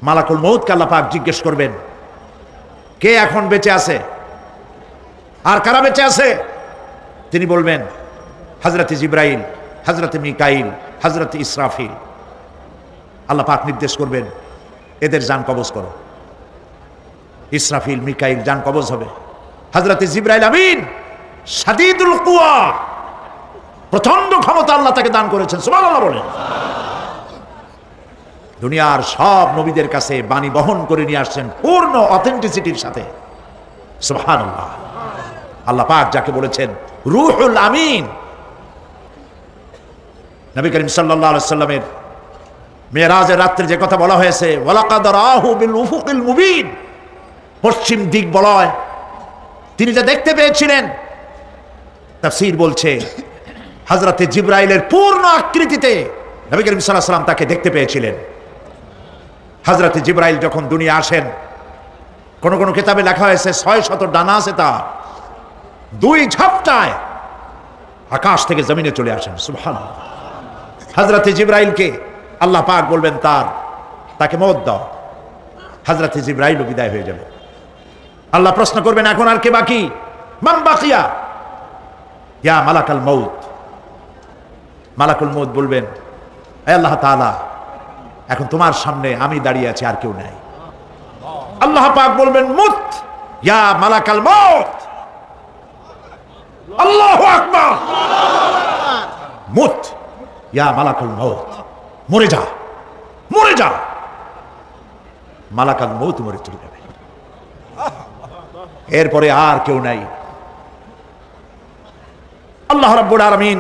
মালাকুল মউতকে আল্লাহ পাক জিজ্ঞেস করবেন, কে এখন বেঁচে আছে আর কারা বেঁচে আছে? তিনি বলবেন হযরত জিবরাইল, হযরত মিকাইল, হযরত ইসরাফিল। আল্লাহ পাক নির্দেশ করবেন, এদের জান কবজ করো। ইসরাফিল, মিকাইল জান কবজ হবে। হযরত জিবরাইল আমিন শাদীদুল কুওয়া, প্রচন্ড ক্ষমতা আল্লাহ তাকে দান করেছেন, সুবহানাল্লাহ বলেন। দুনিয়ার সব নবীদের কাছে বাণী বহন করে নিয়ে আসছেন পূর্ণ অথেন্টিসিটির সাথে, সুবহানাল্লাহ। আল্লাহ পাক যাকে বলেছেন রূহুল আমিন। নবী করিম সাল্লাল্লাহু আলাইহি সাল্লামের মেরাজের রাত্রে যে কথা বলা হয়েছে, ওয়ালাকাদ রাহু বিল উফুকিল মুবিন, পশ্চিম দিক বলয় তিনি যা দেখতে পেয়েছিলেন, তাফসীর বলছে হযরত জিবরাইলের পূর্ণ আকৃতিতে নবী করিম সাল্লাল্লাহু আলাইহি সাল্লাম তাকে দেখতে পেয়েছিলেন। হযরত জিবরাইল যখন দুনিয়া আসেন, কোন কোন কিতাবে লেখা হয়েছে 600 ডানা আছে তার, 2 ঝাপটায় আকাশ থেকে জমিনে চলে আসেন, সুবহানাল্লাহ। হযরত জিবরাইলকে আল্লাহ পাক বলবেন তাকে মওত দাও, হযরত জিবরাইল বিদায় হয়ে যাবে। আল্লাহ প্রশ্ন করবেন, এখন আর কে বাকি? মান বাকিয়া ইয়া মালাকাল মউত। মালাকুল মউত বলবেন, হে আল্লাহ তাআলা, এখন তোমার সামনে আমি দাঁড়িয়ে আছি, আর কেউ নাই। আল্লাহ পাক বলবেন, মুত ইয়া মালাকাল মউত। আল্লাহু আকবার। মুত ইয়া মালাকুল মউত, মরে যা, মরে যা। মালাকাল মউত মরে চলে যাবে, এরপরে আর কেউ নাই। আল্লাহ রাব্বুল আলামিন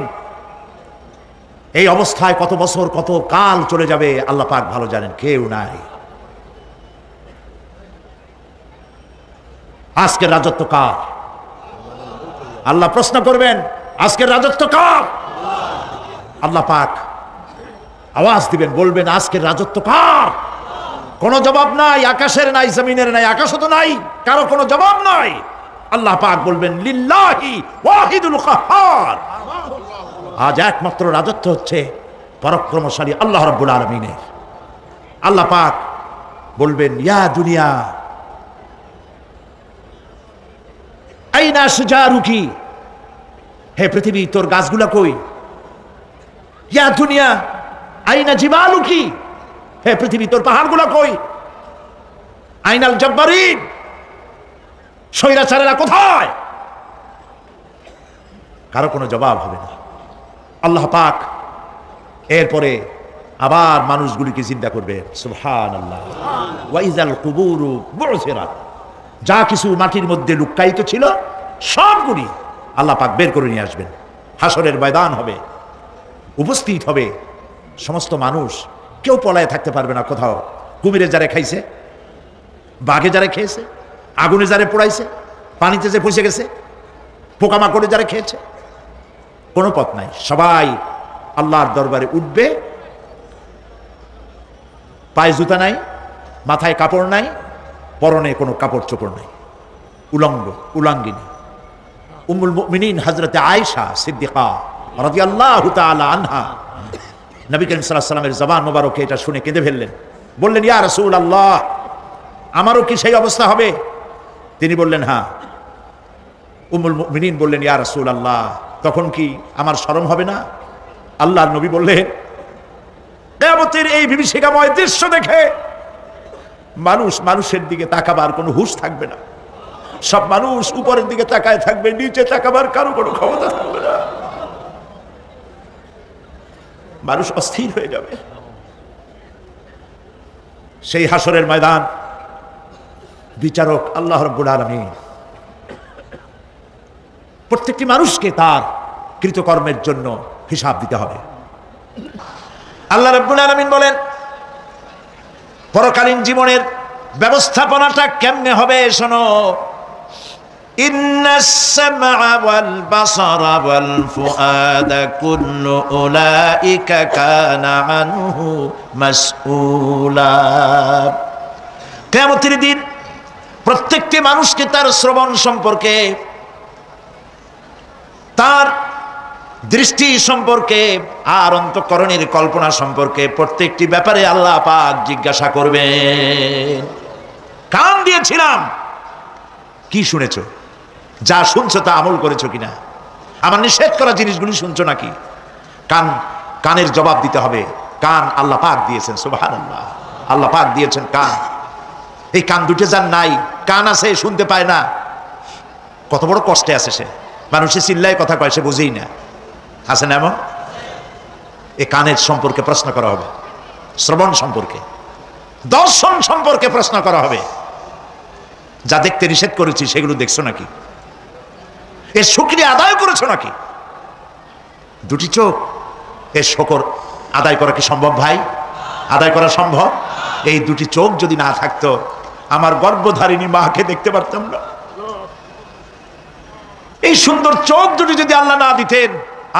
এই অবস্থায় কত বছর কত কাল চলে যাবে আল্লাহ পাক ভালো জানেন, কেউ নাই। আজকের রাজত্ব কার? আল্লাহ প্রশ্ন করবেন, আজকের রাজত্ব কার? আল্লাহ পাক আওয়াজ দিবেন, বলবেন, আজকের রাজত্ব কার? কোনো জবাব নাই, আকাশের নাই, জমিনের নাই, আকাশও তো নাই, কারো কোনো জবাব নাই। আল্লাহ পাক বলবেন, লিল্লাহি ওয়াহিদুল কাহ্হার। আজ একমাত্র রাজত্ব হচ্ছে পরাক্রমশালী আল্লাহ রাব্বুল আলামিনের। আল্লাহ পাক বলবেন, ইয়া দুনিয়া আইনা শুজারুকি, হে পৃথিবী তোর গাছগুলা কই? ইয়া দুনিয়া আইনা জিবালুকি, হে পৃথিবী তোর পাহাড়গুলা কই? আইনাল জব্বারিন, স্বৈরাচারেরা কোথায়? কারো কোনো জবাব হবে না। আল্লাহ পাক এরপরে আবার মানুষগুলিকে জিন্দা করবে, সুবহানাল্লাহ। ওয়াইজাল কুবুরু বু'সিরাত, যা কিছু মাটির মধ্যে লুক্কায়িত ছিল সবগুলি আল্লাহ পাক বের করে নিয়ে আসবেন। হাসরের ময়দান হবে, উপস্থিত হবে সমস্ত মানুষ, কেউ পলায় থাকতে পারবে না কোথাও। কুমিরে যারা খাইছে, বাঘে যারা খেয়েছে, আগুনে যারা পোড়াইছে, পানিতে যে পচে গেছে, পোকামাকড়ে যারা খেয়েছে, কোনো পথ নাই। সবাই আল্লাহর দরবারে উঠবে, পায়ে জুতা নাই, মাথায় কাপড় নাই, পরনে কোনো কাপড় চোপড় নাই, উলঙ্গিনী। উম্মুল মুমিনিন হযরত আয়েশা সিদ্দিকা রাদিয়াল্লাহু তাআলা আনহা, নবী করিম সাল্লাল্লাহু আলাইহি ওয়াসাল্লামের জবান মোবারকে এটা শুনে কেঁদে ফেললেন। বললেন, ইয়া রাসূলুল্লাহ, আমারও কি সেই অবস্থা হবে? তিনি বললেন, হ্যাঁ। উম্মুল মুমিনিন বললেন, ইয়া রাসূলুল্লাহ, তখন কি আমার শরম হবে না? আল্লাহর নবী বললেন, কিয়ামতের এই বিভীষিকাময় দৃশ্য দেখে মানুষের দিকে তাকাবার কোনো হুঁশ থাকবে না। সব মানুষ উপরের দিকে তাকায় থাকবে, নিচে তাকাবার কারো কোনো ক্ষমতা থাকবে না। মানুষ অস্থির হয়ে যাবে। সেই হাসরের ময়দান বিচারক আল্লাহ রাব্বুল আলামিন প্রত্যেকটি মানুষকে তার কৃতকর্মের জন্য হিসাব দিতে হবে। আল্লাহ রাব্বুল আলামিন বলেন, পরকালীন জীবনের ব্যবস্থাপনাটা কেমনে হবে শোনো। ইন্নাস সামআ ওয়াল বাসারা ওয়াল ফুআদা কুল্লু উলাইকা কানা আনহু মাসউলা। কিয়ামতের দিন প্রত্যেকটি মানুষকে তার শ্রবণ সম্পর্কে, তার দৃষ্টি সম্পর্কে আর অন্তঃকরণের কল্পনা সম্পর্কে প্রত্যেকটি ব্যাপারে আল্লাহ পাক জিজ্ঞাসা করবেন। কান দিয়েছিলাম, কি শুনেছো? যা শুনছো তা আমল করেছো কিনা? আমার নিষেধ করা জিনিসগুলি শুনছো নাকি? কান, কানের জবাব দিতে হবে। কান আল্লাহ পাক দিয়েছেন, সুবহানাল্লাহ, আল্লাহ পাক দিয়েছেন কান। এই কান দুটো যার নাই, কান আছে শুনতে পায় না, কত বড় কষ্টে আছে সে। মানুষে চিল্লায় কথা কয়, সে বুঝেই না। আছে না এমন? এই কানের সম্পর্কে প্রশ্ন করা হবে, শ্রবণ সম্পর্কে, দর্শন সম্পর্কে প্রশ্ন করা হবে। যা দেখতে নিষেধ করেছি সেগুলো দেখছো নাকি? এর শুকরিয়া আদায় করেছো নাকি? দুটি চোখ, এর শকর আদায় করা কি সম্ভব ভাই? আদায় করা সম্ভব? এই দুটি চোখ যদি না থাকতো, আমার গর্ভধারিণী মাকে দেখতে পারতাম না। এই সুন্দর চোখ দুটি যদি আল্লাহ না দিতেন,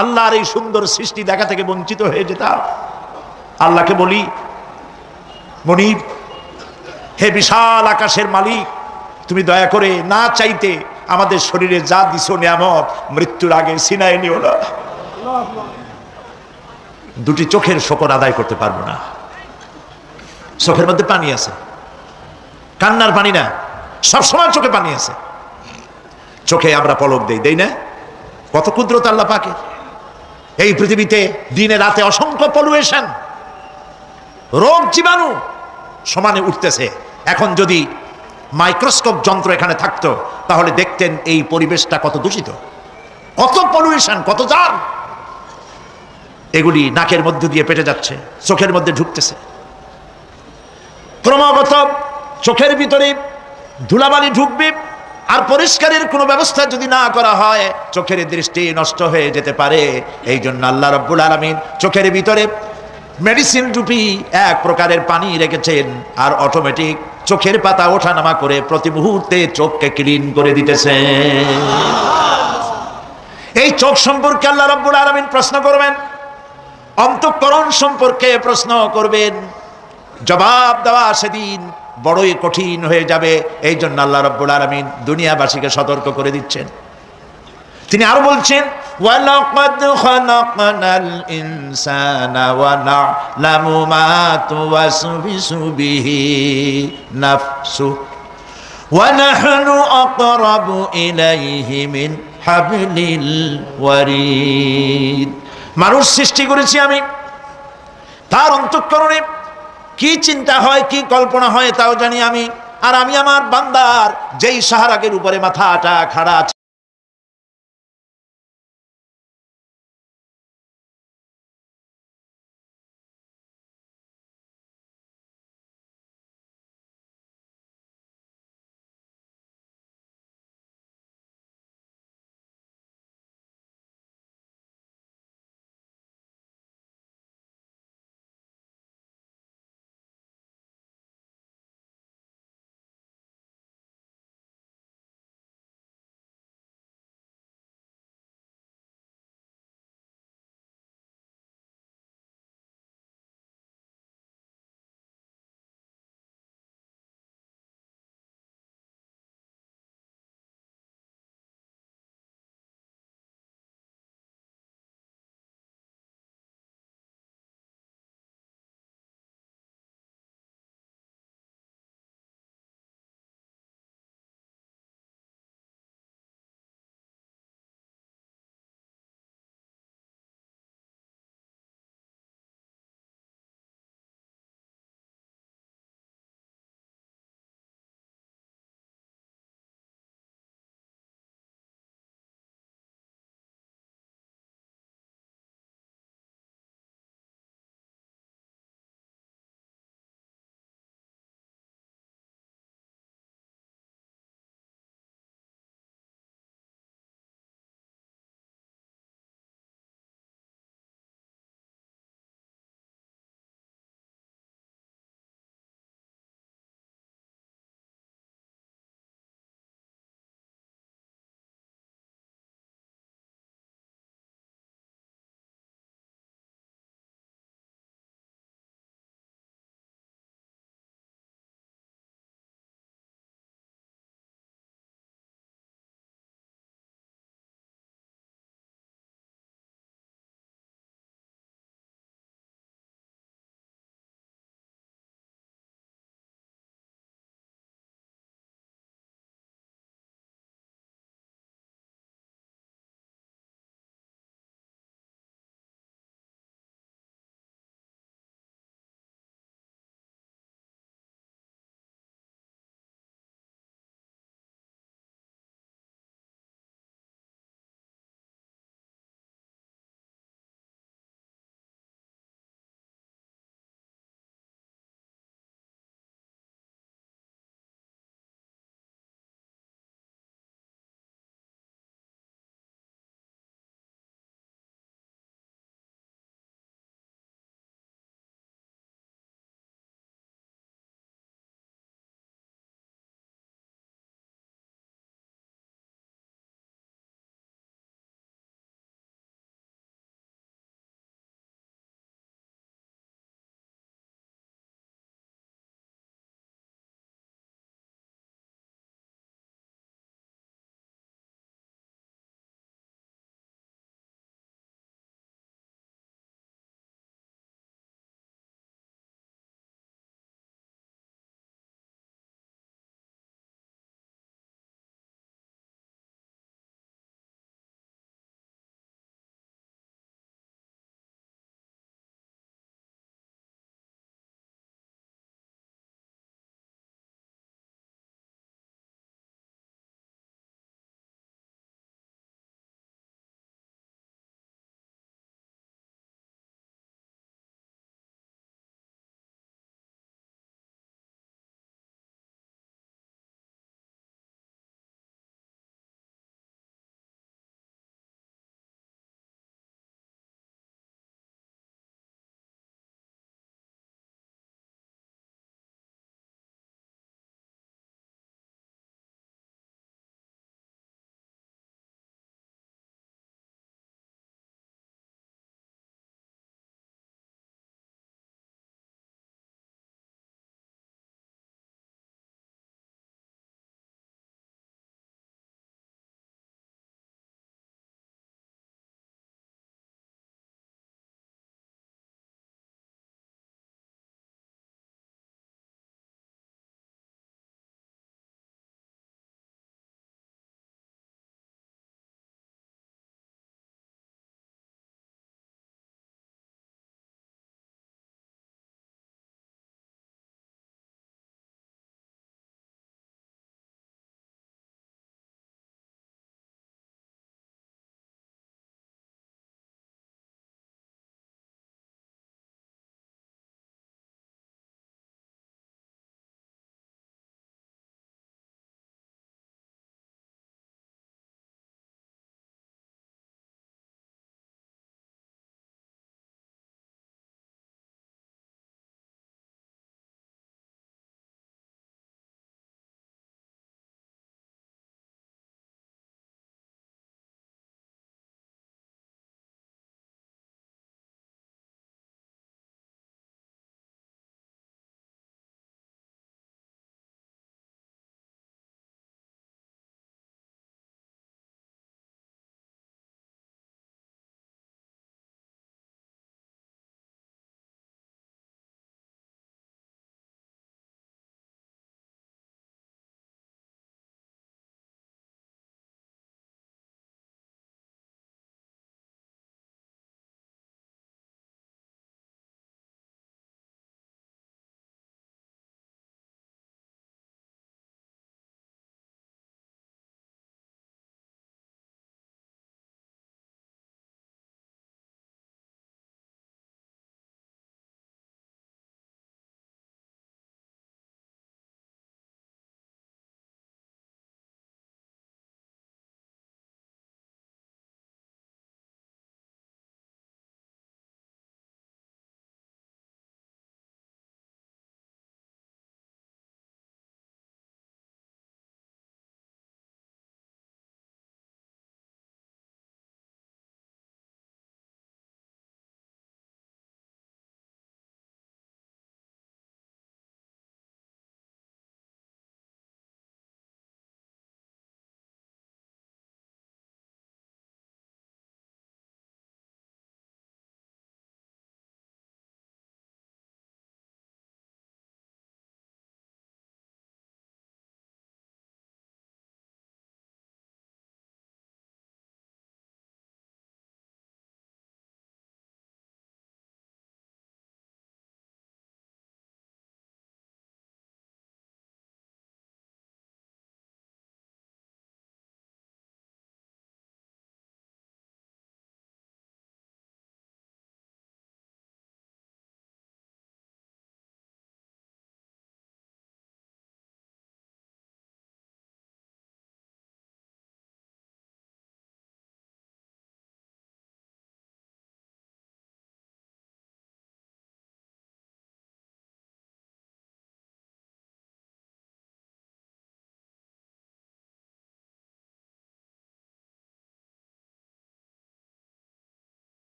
আল্লাহর এই সুন্দর সৃষ্টি দেখা থেকে বঞ্চিত হয়ে যেতাম। আল্লাহকে বলি, মনিব, হে বিশাল আকাশের মালিক, তুমি দয়া করে না চাইতে আমাদের শরীরে যা দিছো নিয়ামত, মৃত্যুর আগে সিনায় নিও না। দুটি চোখের শকর আদায় করতে পারবো না। চোখের মধ্যে পানি আছে, কান্নার পানি না, সবসময় চোখে পানি আছে। চোখে আমরা পলক দেই, দেই না? কত কুদরত আল্লাহ পাকের। এই পৃথিবীতে দিনে রাতে অসংখ্য পলুয়েশন, রোগ জীবাণু সমানে উঠতেছে। এখন যদি মাইক্রোস্কোপ যন্ত্র এখানে থাকতো, তাহলে দেখতেন এই পরিবেশটা কত দূষিত, কত পলুয়েশন, কত জাম। এগুলি নাকের মধ্যে দিয়ে পেটে যাচ্ছে, চোখের মধ্যে ঢুকতেছে। ক্রমাগত চোখের ভিতরে ধুলাবালি ঢুকবে, আর পরিষ্কারের কোনো ব্যবস্থা যদি না করা হয়, চোখের দৃষ্টি নষ্ট হয়ে যেতে পারে। এই জন্য আল্লাহ রাব্বুল আলামিন চোখের ভিতরে মেডিসিন রূপী এক প্রকারের পানি রেখেছেন, আর অটোমেটিক চোখের পাতা ওঠানামা করে প্রতি মুহূর্তে চোখকে ক্লিন করে দিতেছে। এই চোখ সম্পর্কে আল্লাহ রাব্বুল আলামিন প্রশ্ন করবেন, অন্তঃকরণ সম্পর্কে প্রশ্ন করবেন। জবাব দেওয়া সেদিন বড়ই কঠিন হয়ে যাবে। এই জন্য আল্লাহ রাব্বুল আলামিন দুনিয়াবাসীকে সতর্ক করে দিচ্ছেন। তিনি আরো বলছেন, ওয়ালাকাদ খালাকনাল ইনসানা ওয়া না'লামু মা তুওয়াসবিসু বিহি নাফসু ওয়া নাহনু আকরাবু ইলাইহি মিন হাবলিল ওয়ারিদ। মানুষ সৃষ্টি করেছি আমি, তার অন্তঃকরণে কি চিন্তা হয়, কি কল্পনা হয় তাও জানি আমি। আর আমি আমার বান্দার যেই সাহারাগের উপরে মাথাটা খাড়া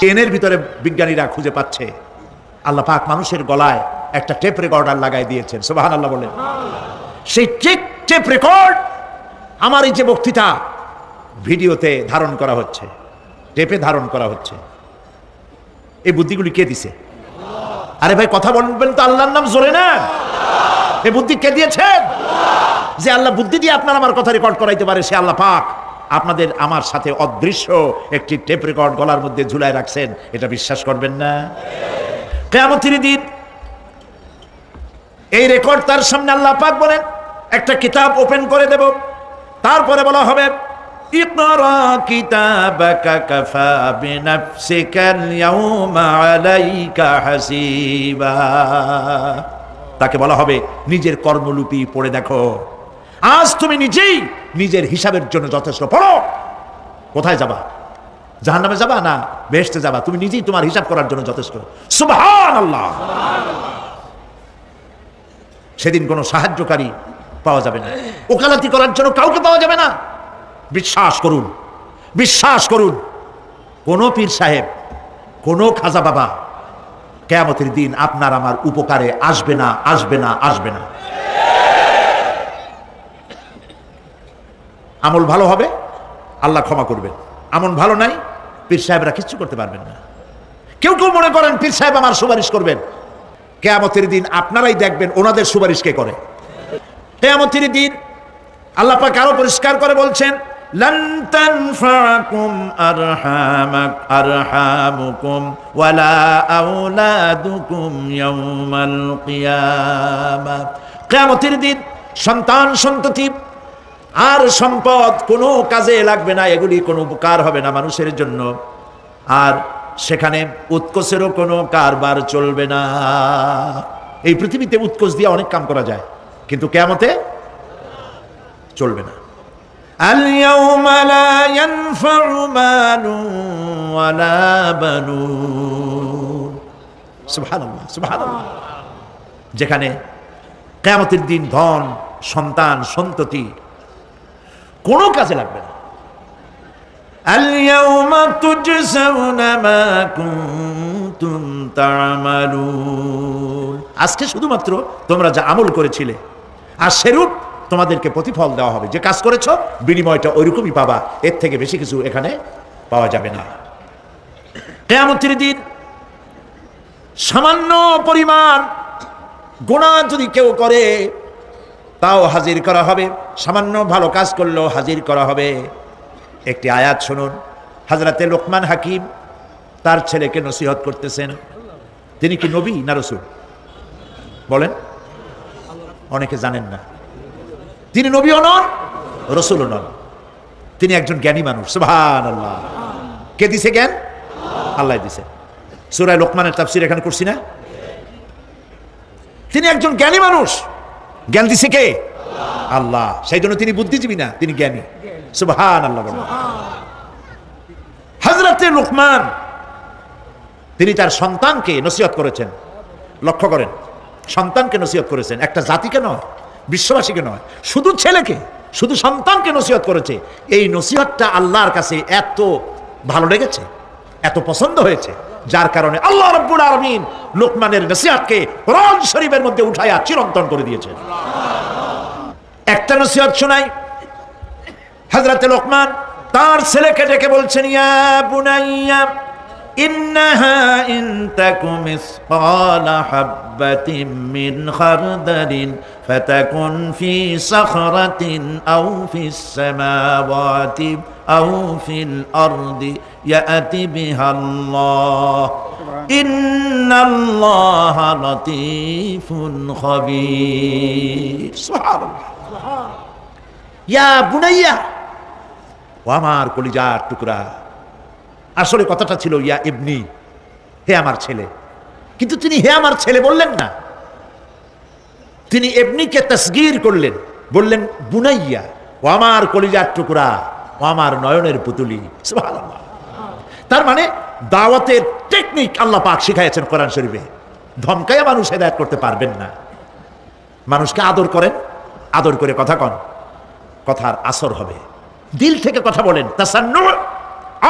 ট্রেনের ভিতরে বিজ্ঞানীরা খুঁজে পাচ্ছে আল্লাহ পাক মানুষের গলায় একটা টেপ রেকর্ডার লাগাই দিয়েছেন, সুবহানাল্লাহ বলেন। সেই টেপ রেকর্ড আমার এই যে বক্তৃতা ভিডিওতে ধারণ করা হচ্ছে, টেপে ধারণ করা হচ্ছে। এই বুদ্ধিগুলি কে দিছে? আরে ভাই কথা বলবেন তো, আল্লাহর নাম জোরে না। এই বুদ্ধি কে দিয়েছেন? যে আল্লাহ বুদ্ধি দিয়ে আপনার আমার কথা রেকর্ড করাইতে পারে, সে আল্লাহ পাক আপনাদের আমার সাথে অদৃশ্য একটি টেপ রেকর্ড গলার মধ্যে ঝুলায় রাখছেন। এটা বিশ্বাস করবেন না? কিয়ামতের দিন এই রেকর্ড তার সামনে আল্লাহ পাক বলেন একটা কিতাব ওপেন করে দেব, তারপরে বলা হবে ইকরা কিতাবাকা কাফা বিনাফসিকাল ইয়াউমা আলাইকা হাসিবা। তাকে বলা হবে নিজের কর্মলিপি পড়ে দেখো, আজ তুমি নিজেই নিজের হিসাবের জন্য যথেষ্ট। পড়ো, কোথায় যাবা? জাহান্নামে যাবা না বেহেশতে যাবা? তুমি নিজেই তোমার হিসাব করার জন্য যথেষ্ট। সুবহানাল্লাহ। সেদিন কোনো সাহায্যকারী পাওয়া যাবে না, ওকালতি করার জন্য কাউকে পাওয়া যাবে না। বিশ্বাস করুন, বিশ্বাস করুন, কোন পীর সাহেব, কোন খাজা বাবা কিয়ামতের দিন আপনার আমার উপকারে আসবে না, আসবে না, আসবে না। আমল ভালো হবে, আল্লাহ ক্ষমা করবেন। আমল ভালো নাই, পীর সাহেবরা কিচ্ছু করতে পারবেন না। কেউ কেউ মনে করেন পীর সাহেব আমার সুপারিশ করবেন। কিয়ামতের দিন আপনারাই দেখবেন ওনাদের সুপারিশ কে করে। কিয়ামতের দিন আল্লাহ পাক আরো পরিষ্কার করে বলছেন লান তানফাকুম আরহামুকুম ওয়ালা আওলাদুকুম ইয়াউমাল কিয়ামা। কিয়ামতের দিন সন্তান সন্ততি আর সম্পদ কোনো কাজে লাগবে না, এগুলি কোনো উপকার হবে না মানুষের জন্য। আর সেখানে উৎকোষেরও কোনো কারবার চলবে না। এই পৃথিবীতে উৎকোষ দিয়ে অনেক কাম করা যায়, কিন্তু কিয়ামতে চলবে না। আল-ইয়াউমা লা ইয়ানফাউ মালুন ওয়ালা বানুন। সুবহানাল্লাহ, সুবহানাল্লাহ। যেখানে কিয়ামতের দিন ধন, সন্তান, সন্ততি কোনো কাজে লাগবে না। আল-ইয়াউমা তুজজাউনা মা কুনতুম তা'মালুন। আজকে শুধুমাত্র তোমরা যা আমল করেছিলে আর সেরূপ তোমাদেরকে প্রতিফল দেওয়া হবে। যে কাজ করেছো বিনিময়টা ওইরকমই পাবা, এর থেকে বেশি কিছু এখানে পাওয়া যাবে না। কিয়ামতের দিন সামান্য পরিমাণ গুনাহ যদি কেউ করে তাও হাজির করা হবে, সামান্য ভালো কাজ করলেও হাজির করা হবে। একটি আয়াত শুনুন, হযরতে লোকমান হাকিম তার ছেলেকে নসিহত করতেছেন। তিনি কি নবী না রাসূল? বলেন, অনেকে জানেন না। তিনি নবীও নন, রাসূলও নন, তিনি একজন জ্ঞানী মানুষ। সুবহানাল্লাহ। কে দিছে জ্ঞান? আল্লাহ দিছে। সূরা লোকমানের তাফসীর এখানে করছি না? তিনি একজন জ্ঞানী মানুষ। জ্ঞান দিছে কে? আল্লাহ। সেই জন্য তিনি বুদ্ধিজীবী না, তিনি জ্ঞানী। সুবহানাল্লাহ। হযরতে লোকমান তিনি তার সন্তানকে নসিহত করেছেন। লক্ষ্য করেন, সন্তানকে নসিহত করেছেন, একটা জাতিকে নয়, বিশ্ববাসীকে নয়, শুধু ছেলেকে, শুধু সন্তানকে নসিহত করেছে। এই নসিহতটা আল্লাহর কাছে এত ভালো লেগেছে, এত পছন্দ হয়েছে, যার কারণে আল্লাহ রাব্বুল আলামিন লোকমানের নসিহতকে কোরআন শরীফের মধ্যে উঠায়া চিরন্তন করে দিয়েছেন। একটা নসিহত শোনাই। হযরতে লোকমান তার ছেলেকে ডেকে বলছেন, ইয়া বুনাইয়া ইন্নাহা ইন তাকু মিসকালা হাববাতিন মিন খারদালিন ফাতাকুন ফি সাখরাতিন আও ফিস সামাওয়াতি আও ফিল আরদি ইয়াতি বিহাল্লাহ ইন্নাল্লাহা লাতীফুন খাবীর। সুবহানাল্লাহ। ইয়া বুনাইয়া, ও আমার কলিজার টুকরা। আসলে কথাটা ছিল ইয়া ইবনি, হে আমার ছেলে, কিন্তু তিনি হে আমার ছেলে বললেন না, তিনি ইবনিকে তাসগীর করলেন, বললেন বুনাইয়া, ও আমার কলিজার টুকরা, ও আমার নয়নের পুতুলি। সুবহানাল্লাহ। তার মানে দাওয়াতের টেকনিক আল্লাহ পাক শিখাইছেন কোরআন শরীফে। ধমকায়া মানুষ হেদায়েত করতে পারবেন না। মানুষকে আদর করেন, আদর করে কথা কন, কথার আসর হবে। দিল থেকে কথা বলেন। তাসান্নু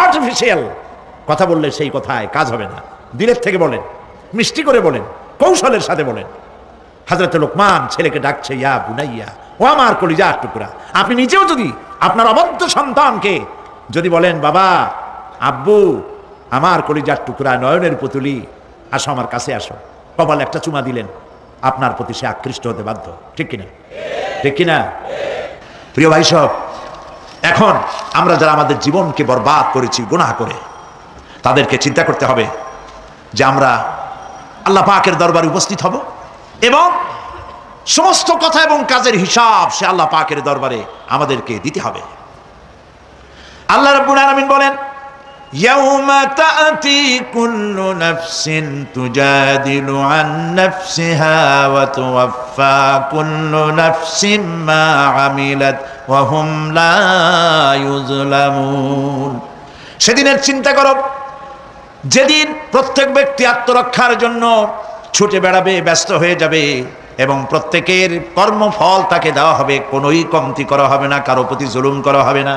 আর্টিফিশিয়াল, কথা বললে সেই কথায় কাজ হবে না, দিলের থেকে বলেন, মিষ্টি করে বলেন, কৌশলের সাথে বলেন। হযরত লোকমান ছেলেকে ডাকছে, ইয়া বুনাইয়া, ও আমার কলিজার টুকরা। আপনি নিজেও যদি আপনার অবদ্ধ সন্তানকে যদি বলেন, বাবা, আব্বু, আমার কলিজার টুকরা, নয়নের পুতুলি, আসো আমার কাছে আসো, কপালে একটা চুমা দিলেন, আপনার প্রতি সে আকৃষ্ট হতে বাধ্য। ঠিক কিনা? ঠিক কিনা? প্রিয় ভাই সব, এখন আমরা যারা আমাদের জীবনকে বরবাদ করেছি গুনাহ করে, তাদেরকে চিন্তা করতে হবে যে আমরা আল্লাহ পাকের দরবারে উপস্থিত হব এবং সমস্ত কথা এবং কাজের হিসাব সে আল্লাহ পাকের দরবারে আমাদেরকে দিতে হবে। আল্লাহ রাব্বুল আলামিন বলেন, ইয়াউমা তা'তি কুল্লু নাফসিন তুজাদিলু আন নাফসিহা ওয়া তুওয়াফফা কুল্লু নাফসিন মা আমিলাত ওয়া হুম লা ইউযলামুন। সেদিনের চিন্তা করো যেদিন প্রত্যেক ব্যক্তি আত্মরক্ষার জন্য ছুটে বেড়াবে, ব্যস্ত হয়ে যাবে এবং প্রত্যেকের কর্মফল তাকে দেওয়া হবে, কোনোই কমতি করা হবে না, কারো প্রতি জুলুম করা হবে না।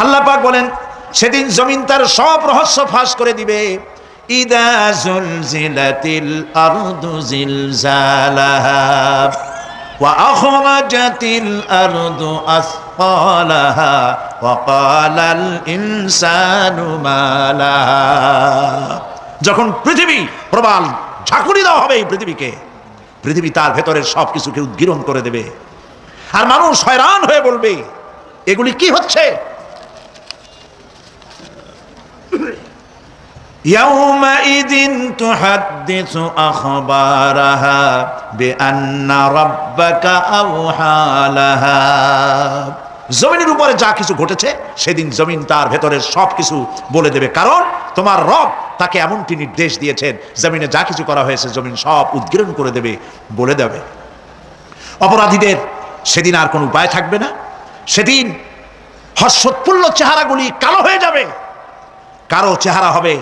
আল্লাহ পাক বলেন, সেদিন জমিন তার সব রহস্য ফাঁস করে দিবে। ইদা জুলজিলাতিল আরদু জিলজালাহা ওয়া আখরাজাতিল আরদু আসফালাহা ওয়া ক্বালাল ইনসানু মা লাহা। যখন পৃথিবী প্রবাল ঝাঁকুনি দেওয়া হবে, এই পৃথিবীকে, পৃথিবী তার ভেতরের সবকিছুকে উদ্গীরণ করে দেবে আর মানুষ হয়রান হয়ে বলবে, এগুলি কি হচ্ছে? ইয়াউমাইদিন তুহাদ্দিসু আখবারাহা বিআন্না রাব্বাকা আওহা লাহা। জমিনের উপরে যা কিছু ঘটেছে সেদিন জমিন তার ভেতরের সবকিছু বলে দেবে, কারণ তোমার রব তাকে এমনটি নির্দেশ দিয়েছেন, জমিনে যা কিছু করা হয়েছে জমিন সব উদ্গীরণ করে দেবে, বলে দেবে। অপরাধীদের সেদিন আর কোনো উপায় থাকবে না। সেদিন হর্ষোৎফুল্ল চেহারাগুলি কালো হয়ে যাবে, কারো চেহারা হবে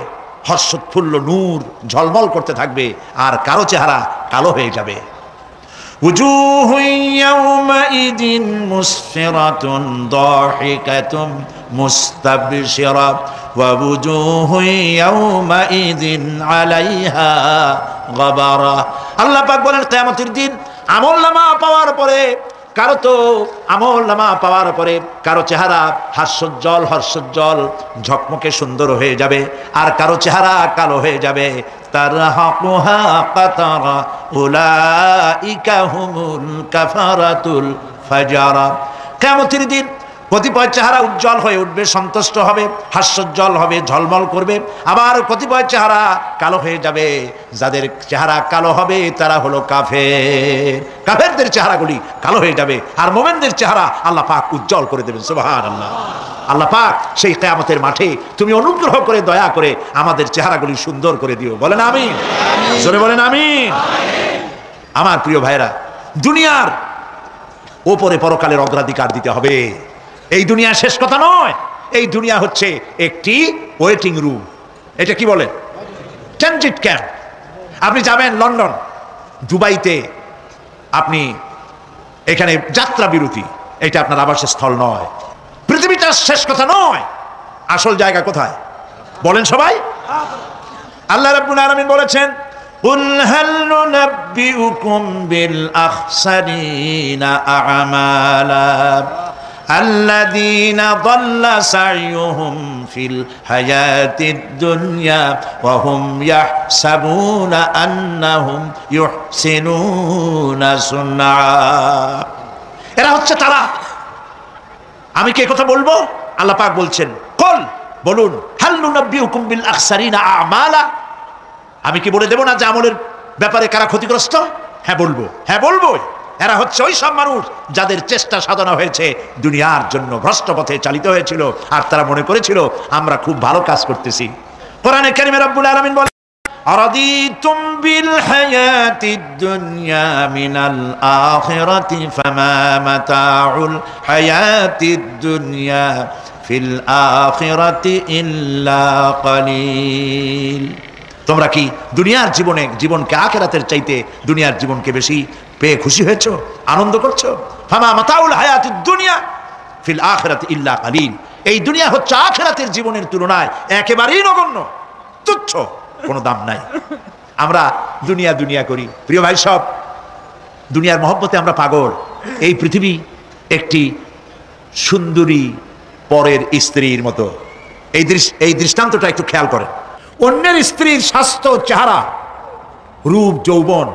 হর্ষোৎফুল্ল নূর ঝলমল করতে থাকবে, আর কারো চেহারা কালো হয়ে যাবে। উজুহু ইয়াওমাইদিন মুসফিরাতুন দাহিকাতুন মুস্তাবশিরা ওয়া উজুহু ইয়াওমাইদিন আলাইহা গাবারা। আল্লাহ পাক বলেন, কিয়ামতের দিন আমলনামা পাওয়ার পরে কারো তো আমলনামা পাওয়ার পরে কারো চেহারা হাস্যোজ্জ্বল হর্ষোজ্জ্বল ঝকমকে সুন্দর হয়ে যাবে, আর কারো চেহারা কালো হয়ে যাবে। তারহাকুহা কাতারা উলাইকা হুমুল কাফারাতুল ফাজারা। কিয়ামতের দিন কতিপয় চেহারা উজ্জ্বল হয়ে উঠবে, সন্তুষ্ট হবে, হাস্যোজ্জ্বল হবে, ঝলমল করবে, আবার কতিপয় চেহারা কালো হয়ে যাবে। যাদের চেহারা কালো হবে তারা হলো কাফের, কাফেরদের চেহারাগুলি কালো হয়ে যাবে, আর মুমিনদের চেহারা আল্লাহ পাক উজ্জ্বল করে দেবেন। সুবহানাল্লাহ। আল্লাহ পাক সেই কিয়ামতের মাঠে তুমি অনুগ্রহ করে দয়া করে আমাদের চেহারাগুলি সুন্দর করে দিও। বলেন আমিন, জোরে বলেন আমিন। আমার প্রিয় ভাইরা, দুনিয়ার ওপরে পরকালের অগ্রাধিকার দিতে হবে। এই দুনিয়া শেষ কথা নয়, এই দুনিয়া হচ্ছে একটি ওয়েটিং রুম। এটা কি বলে? Transit camp. আপনি যাবেন লন্ডন, দুবাইতে, আপনি এখানে যাত্রা বিরতি, এটা আপনার আবাসের স্থল নয়। পৃথিবীটা শেষ কথা নয়, আসল জায়গা কোথায় বলেন সবাই? আল্লাহ রাব্বুল আলামিন বলেছেন, কুল হাল নুনাব্বিউকুম বিল আখসারিনা আ'মালা الذين ضل سعيهم في الحياة الدنيا وهم يحسبون أنهم يحسنون صنعا। এরা হচ্ছে তারা। আমি কি কথা বলবো? আল্লাহ পাক বলছেন, কুল, বলুন, হাল নুনাব্বিউকুম বিল আখসারিনা আ'মালা। আমি কি বলে দেব না যে আমলের ব্যাপারে কারা ক্ষতিগ্রস্ত? হ্যাঁ বলবো, হ্যাঁ বলবো। এরা হচ্ছে ওই সব মানুষ যাদের চেষ্টা সাধনা হয়েছে দুনিয়ার জন্য, ভ্রষ্ট পথে চালিত হয়েছিল, আর তারা মনে করেছিল আমরা খুব ভালো কাজ করতেছি। কোরআনে কারিমে রব্বুল আলামিন বলেন, আরাদিতুম বিল হায়াতিদ দুনিয়া মিনাল আখিরাতি ফামা মাতাউল হায়াতিদ দুনিয়া ফিল আখিরাতি ইল্লা কালিল। তোমরা কি দুনিয়ার জীবনকে আখিরাতের চাইতে দুনিয়ার জীবনকে বেশি পেয়ে খুশি হয়েছো, আনন্দ করছো? ফামা মাতাউল হায়াতিদ দুনিয়া, ফিল আখিরাতি ইল্লা কালিল। এই দুনিয়া হচ্ছে আখিরাতের জীবনের তুলনায় একেবারেই নগণ্য, তুচ্ছ, কোনো দাম নাই। আমরা দুনিয়া দুনিয়া করি। প্রিয় ভাই সব, দুনিয়ার মহব্বতে আমরা পাগল। এই পৃথিবী একটি সুন্দরী পরের স্ত্রীর মতো। এই দৃষ্টান্তটা একটু খেয়াল করেন। অন্যের স্ত্রীর স্বাস্থ্য, চেহারা, রূপ, যৌবন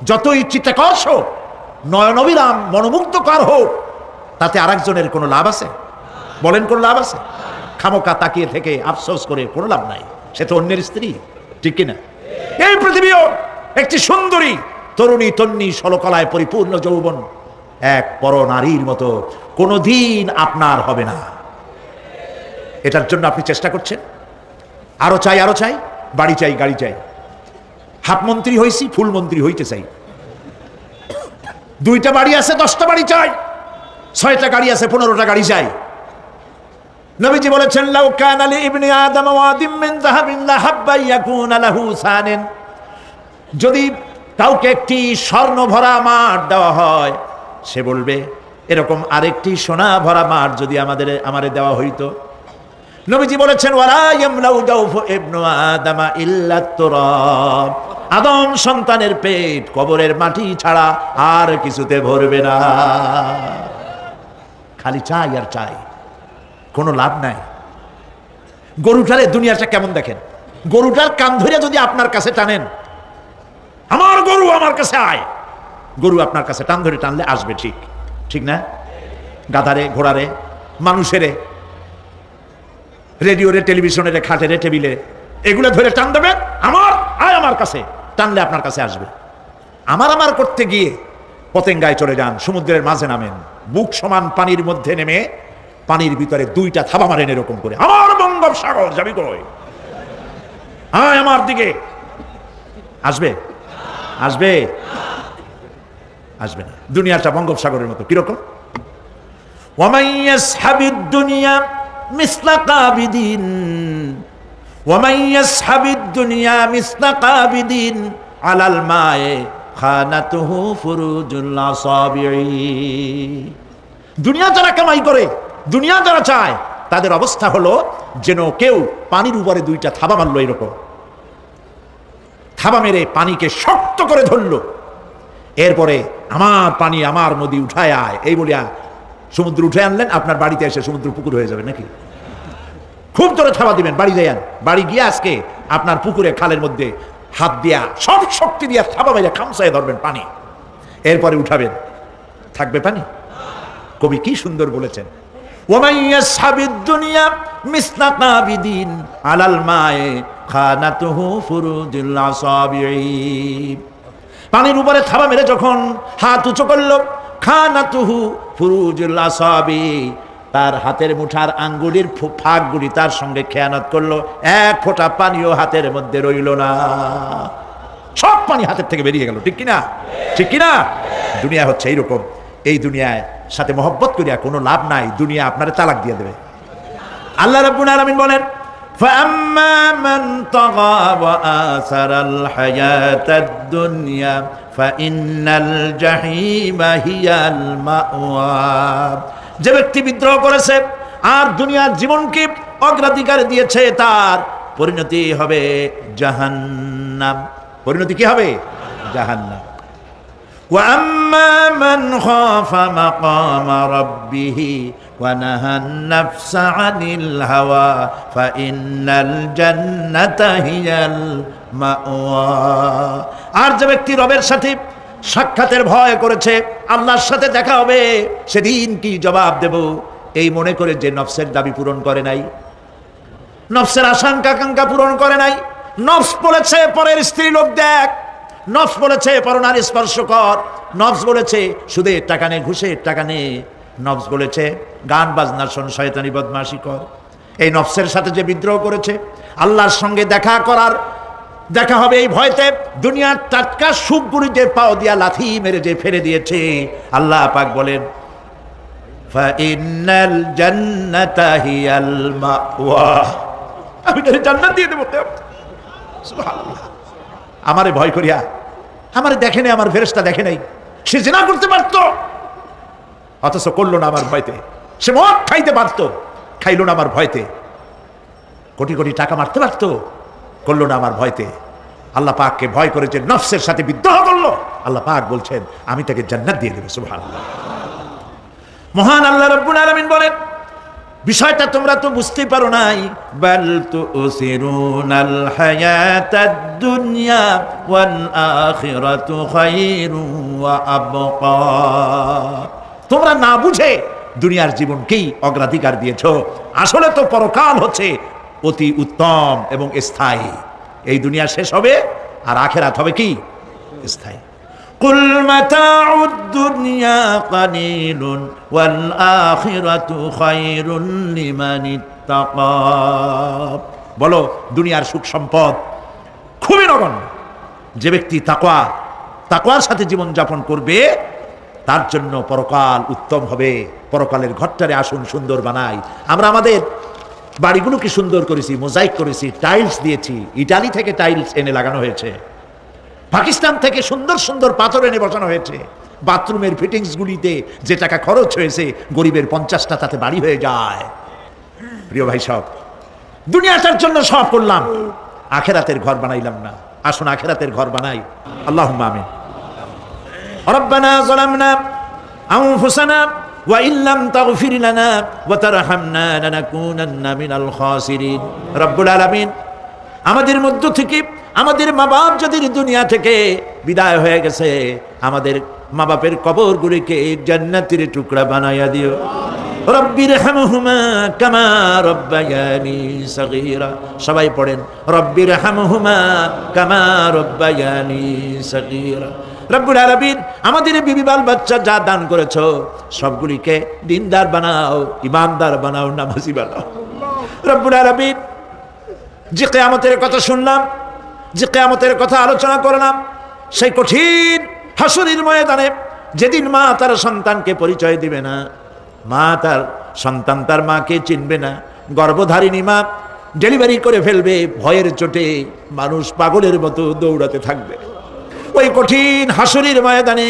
যতই চিত্তাকর্ষক হোক, নয়নবিরাম, মনোমুগ্ধকর হোক, তাতে আরেকজনের কোনো লাভ আছে? বলেন, কোনো লাভ আছে? খামোকা তাকিয়ে থেকে আফসোস করে কোনো লাভ নাই। সে তো অন্যের স্ত্রী, ঠিক কিনা? এই পৃথিবীও একটি সুন্দরী তরুণী, তন্নি, ষোলকলায় পরিপূর্ণ যৌবন এক পর নারীর মতো কোনোদিন আপনার হবে না। এটার জন্য আপনি চেষ্টা করছেন, আরো চাই, আরো চাই, বাড়ি চাই, গাড়ি চাই। হাফ মন্ত্রী হয়েছি, ফুল মন্ত্রী হইতে চাই। 2টা বাড়ি আছে, 10টা বাড়ি চাই। 6টা গাড়ি আছে, 15টা গাড়ি চাই। নবীজি বলেছেন, লাউ কানা লি ইবনি আদম ওয়াদিম মিন যাহাবিন লাহাব্বা ইয়াকুনা লাহু সানিন। যদি কাউকে একটি স্বর্ণ ভরা মাঠ দেওয়া হয়, সে বলবে এরকম আরেকটি সোনা ভরা মাঠ যদি আমারে দেওয়া হইতো। নবীজি বলেছেন, ওয়ালা ইয়ামলাউ জাওফু ইবনু আদম ইল্লা তুরাব। আদম সন্তানের পেট কবরের মাটি ছাড়া আর কিছুতে ভরবে না। খালি চাই আর চাই, কোনো লাভ নাই। গরুটারে দুনিয়াটা কেমন দেখেন? গরুটার কান ধরে যদি আপনার কাছে টানেন, আমার গরু আমার কাছে আয়, গরু আপনার কাছে টান ধরে টানলে আসবে, ঠিক ঠিক না? গাধারে, ঘোড়ারে, মানুষেরে, রেডিওরে, টেলিভিশনের, খাটেরে, টেবিলে, এগুলো ধরে টান দেবেন, আমার আয়, আমার কাছে টানলে আপনার কাছে আসবে। আমার করতে গিয়ে পতেঙ্গায় চলে যান, সমুদ্রের মাঝে নামেন, বুক সমান পানির মধ্যে নেমে পানির ভিতরে 2টা থাবা মারেন এরকম করে, আমার বঙ্গোপসাগর যাবি কই, আয় আমার দিকে, আসবে? আসবে? আসবে না। দুনিয়াটা বঙ্গোপসাগরের মতো। কিরকম? ওয়ামান ইয়াসহাবিদ দুনিয়া মিসলা কাবিদিন, ওয়ামান ইয়াসহাবিদ দুনিয়া মিসলা কাবিদিন আলাল মায়ে খানাতুহু ফুরুজুল আসাবিঈ। দুনিয়া যারা কামাই করে, দুনিয়া যারা চায়, তাদের অবস্থা হলো যেন কেউ পানির উপরে 2টা থাবা মারলো, এরকম থাবা মেরে পানিকে শক্ত করে ধরলো, এরপরে আমার পানি, আমার নদী উঠায় আয়, এই বলিয়া সমুদ্র উঠে আনলেন। আপনার বাড়িতে এসে সমুদ্র পুকুর হয়ে যাবে নাকি? খুব জোরে থাবা দিবেন, বাড়ি যাইয়ান, বাড়ি গিয়ে আজকে আপনার পুকুরে, খালের মধ্যে হাত দিয়া সব শক্তি দিয়া থাবা মেরে খামসায় ধরবেন পানি, এরপরে উঠাবেন, থাকবে পানি? কবি কি সুন্দর বলেছেন, ওয়ামান ইয়াসহাবিদ দুনিয়া মিসলা কাবিদিন আলাল মায়ে খানাতুহু ফুরুজুল আসাবিঈ। পানির উপরে থাবা মেরে যখন হাত উঁচু করলো, খানাতুহু ফুরুজুল আসাবিঈ, তার হাতের মুঠার আঙ্গুলির ফাঁকগুলি তার সঙ্গে খেয়ানত করলো, 1 ফোঁটা পানিও হাতের মধ্যে রইল না, সব পানি হাতের থেকে বেরিয়ে গেল, ঠিক কিনা? ঠিক কিনা? দুনিয়া হচ্ছে এইরকম। এই দুনিয়ায় সাথে মহব্বত করিয়া কোনো লাভ নাই, দুনিয়া আপনারে তালাক দিয়ে দেবে। আল্লাহ রাব্বুল আলামিন বলেন, ফাআম্মা মান তাগা ওয়া আসারাল হায়াতাদ দুনিয়া ফাইন্নাল জাহিমা হিয়াল মাওয়া। যে ব্যক্তি বিদ্রোহ করেছে আর দুনিয়ার জীবনকে অগ্রাধিকার দিয়েছে, তার পরিণতি হবে জাহান্নাম। পরিণতি কি হবে? জাহান্নাম। وَأَمَّا مَنْ خَافَ مَقَامَ رَبِّهِ وَنَهَى النَّفْسَ عَنِ الْهَوَى فَإِنَّ الْجَنَّةَ هِيَ الْمَأْوَى। আর যে ব্যক্তি রবের সাথে সাক্ষাতের ভয় করেছে, আল্লাহর সাথে দেখা হবে, সেদিন কি জবাব দেব, এই মনে করে যে নফসের দাবি পূরণ করে নাই, নফসের আশঙ্কা আকাঙ্ক্ষা পূরণ করে নাই, নফস বলেছে পরের স্ত্রী লোক দেখ, নফস বলেছে পরনারী স্পর্শ কর, নফস বলেছে সুদের টাকা নে, ঘুষের টাকা নে, নফস বলেছে গান বাজনা শোন, শয়তানি বদমাশি কর। এই নফসের সাথে যে বিদ্রোহ করেছে, আল্লাহর সঙ্গে দেখা হবে এই ভয়তে দুনিয়ার টাটকা সুখগুলি যে পাও দিয়া লাথি মেরে যে ফেলে দিয়েছে, আল্লাহ পাক বলেন ফাইন্নাল জান্নাতা হিয়াল মাওয়া, আমি তারে জান্নাত দিয়ে দেব। সুবহানাল্লাহ। আমারে ভয় করিয়া, আমারে দেখে নাই, আমার ফেরেশতা দেখে নাই, সে জিনা করতে পারত, অথচ করলো না আমার ভয়তে, সে মদ খাইতে পারত, খাইল না আমার ভয়তে। কোটি কোটি টাকা মারতে পারত, করলো না আমার ভয়তে। আল্লাহ পাককে ভয় করেছে, নফসের সাথে বিদ্রোহ করলো। আল্লাহ পাক বলছেন আমি তাকে জান্নাত দিয়ে দেব। সুবহানাল্লাহ। মহান আল্লাহ রাব্বুল আলামিন বলেন, বিষয়টা তোমরা তো বুঝতেই পারো নাই। বাল তুসিরুনাল হায়াতাদ দুনিয়া ওয়াল আখিরাতু খায়রুন ওয়া আবকা। তোমরা না বুঝে দুনিয়ার জীবনকেই অগ্রাধিকার দিয়েছো। আসলে তো পরকাল হচ্ছে অতি উত্তম এবং স্থায়ী। এই দুনিয়া শেষ হবে আর আখিরাত হবে কি? স্থায়ী। কুল মাতাউদ দুনিয়া কালিলুন ওয়াল আখিরাতু খায়রুন লিমান ইত্তাকা। বলো দুনিয়ার সুখ সম্পদ খুবই নগণ্য। যে ব্যক্তি তাকওয়ার সাথে জীবন যাপন করবে তার জন্য পরকাল উত্তম হবে। পরকালের ঘরটারে আসুন সুন্দর বানাই। আমরা আমাদের বাড়িগুলোকে সুন্দর করেছি, মোজাইক করেছি, টাইলস দিয়েছি। ইটালি থেকে টাইলস এনে লাগানো হয়েছে, পাকিস্তান থেকে সুন্দর সুন্দর পাথর এনে বসানো হয়েছে। বাথরুমের ফিটিংসগুলিতে যে টাকা খরচ হয়েছে গরিবের 50টা তাতে বাড়ি হয়ে যায়। প্রিয় ভাই, সব দুনিয়াটার জন্য সব করলাম, আখেরাতের ঘর বানাইলাম না। আসুন আখেরাতের ঘর বানাই। আল্লাহুম্মা আমিন। রব্বানা যালামনা আনফুসানা ওয়া ইল্লাম তাগফির লানা ওয়া তারহামনা লানাকুনান্না মিনাল খাসিরিন। রব্বুল আলামিন, আমাদের মধ্য থেকে আমাদের মা বাপ যদি দুনিয়া থেকে বিদায় হয়ে গেছে, আমাদের মা বাপের কবরগুলিকে জান্নাতের টুকরা বানাইয়া দিও। রব্বিরহামহুমা কামা রব্বায়ানি সগীরা। সবাই পড়েন রব্বিরহামহুমা কামা রব্বায়ানি সগীরা। রব্বুল আলামিন, আমাদের বিবি বাল বাচ্চা যা দান করেছো সবগুলিকে দিনদার বানাও, ইমানদার বানাও, নামাজি বানাও। রব্বুল আলামিন, যে কিয়ামতের কথা শুনলাম, যে কিয়ামতের কথা আলোচনা করলাম, সেই কঠিন হাসরের ময়দানে যেদিন মা তার সন্তানকে পরিচয় দিবে না, মা তার সন্তান তার মাকে চিনবে না, গর্ভধারিণী মা ডেলিভারি করে ফেলবে, ভয়ের চোটে মানুষ পাগলের মতো দৌড়াতে থাকবে। ওই কঠিন হাসরের ময়দানে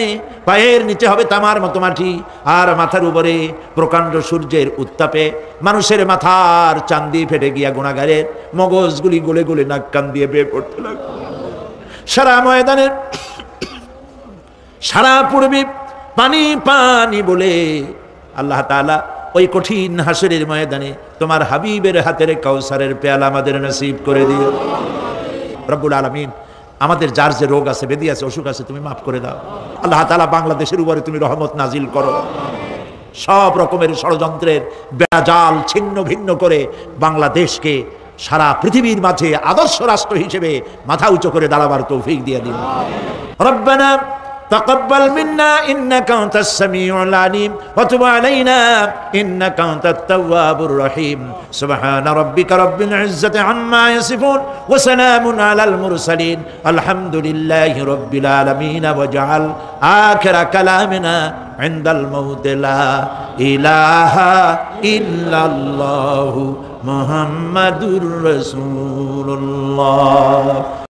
পায়ের নিচে হবে তামার মতো মাটি, আর মাথার উপরে প্রকাণ্ড সূর্যের উত্তাপে মানুষের মাথার চান্দি ফেটে গিয়া গুনাহগারের মগজগুলি গলে গলে নাক কান দিয়ে বেয়ে পড়তে লাগবে। সারা ময়দানের সারা পূর্বে পানি পানি বলে আল্লাহ তাআলা ওই কঠিন হাসরের ময়দানে তোমার হাবিবের হাতের কাউসারের পেয়ালা আমাদের নসিব করে দিও। রব্বুল আলামিন, আমাদের যার যে রোগ আছে, ব্যাধি আছে, অসুখ আছে, তুমি মাফ করে দাও। আল্লাহ তাআলা বাংলাদেশের উপরে তুমি রহমত নাজিল করো। সব রকমের ষড়যন্ত্রের বেড়াজাল ছিন্ন ভিন্ন করে বাংলাদেশকে সারা পৃথিবীর মাঝে আদর্শ রাষ্ট্র হিসেবে মাথা উঁচু করে দাঁড়াবার তৌফিক দিয়ে দিন। রব্বানা تقبل منا إنك أنت السميع العليم وتب علينا إنك أنت التواب الرحيم سبحان ربك رب العزة عما يصفون وسلام على المرسلين الحمد لله رب العالمين واجعل آخر كلامنا عند الموت لا إله إلا الله محمد رسول الله